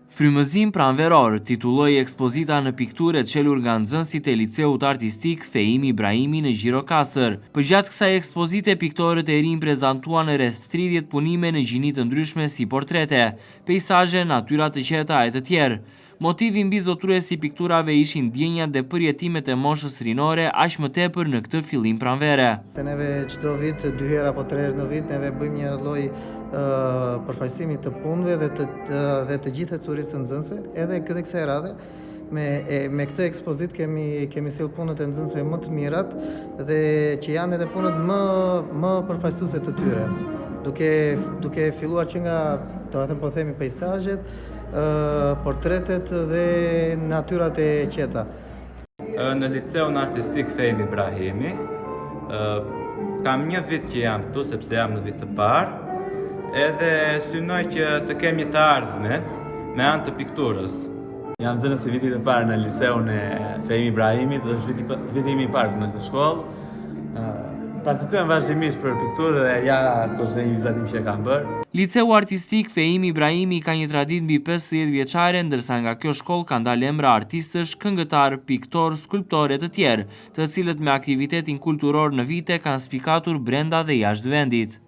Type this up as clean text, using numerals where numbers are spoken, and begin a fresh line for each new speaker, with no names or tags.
Frymëzim pranveror titulloi ekspozita në pikture çelur nga nxënësit e Liceut Artistik Fehimi Ibrahimi në Gjirokastër. Përgjatë kësaj ekspozite, piktorët e rinj prezantuan rreth 30 punime në gjini të ndryshme si portrete, peizazhe, natyra të qeta e të tjerë. Motivi mbi zotruesi i pikturave ishin ndjenjat dhe përjetimet e moshës rinore, aq më tepër në këtë fillim pranvere.
Neve çdo vit 2 herë apo 3 herë në vit neve bëjmë një lloj përfaqësimi të punëve dhe të gjithë curisë së nxënësve, edhe këtë kësaj radhe me këtë ekspozit kemi sill punët e nxënësve më të mirat dhe që janë edhe punët më përfaqësuese të tyre. Duke filluar që nga, po themi, peizazhet, portretet dhe natyrat e qeta.
Në Liceun Artistik Fehimi Ibrahimi kam një vit që jam këtu sepse jam në vit të parë, edhe synoj që të kemi të ardhme me anë të pikturës.
Jam nxënës i vitit të parë në Liceun e Fehimi Ibrahimit, dhe është viti im i parë në këtë shkollë. Praktikojmë vazhdimisht për pikturë dhe ja është një vizatim që kam bërë.
Liceu Artistik Fehimi Ibrahimi ka një traditë mbi 50 vjeçare, ndërsa nga kjo shkollë kanë dalë emra artistësh, këngëtar, piktor, skulptorë të tjerë, të cilët me aktivitetin kulturor në vite kanë spikatur brenda dhe jashtë vendit.